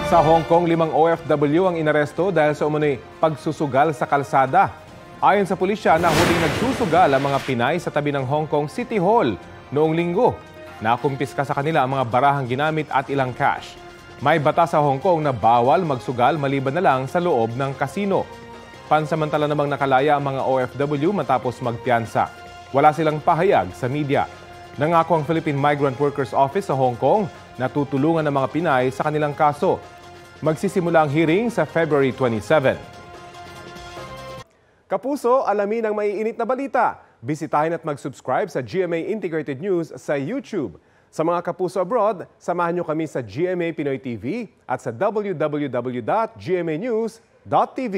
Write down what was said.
Sa Hong Kong, 5 OFW ang inaresto dahil sa umano'y pagsusugal sa kalsada. Ayon sa pulisya, nahuling nagsusugal ang mga Pinay sa tabi ng Hong Kong City Hall noong linggo. Nakumpiska sa kanila ang mga barahang ginamit at ilang cash. May batas sa Hong Kong na bawal magsugal maliban na lang sa loob ng kasino. Pansamantala namang nakalaya ang mga OFW matapos magpiyansa. Wala silang pahayag sa media. Nangako ang Philippine Migrant Workers Office sa Hong Kong na tutulungan ng mga Pinay sa kanilang kaso. Magsisimula ang hearing sa February 27. Kapuso, alamin ang maiinit na balita. Bisitahin at mag-subscribe sa GMA Integrated News sa YouTube. Sa mga kapuso abroad, samahan niyo kami sa GMA Pinoy TV at sa www.gmanews.tv.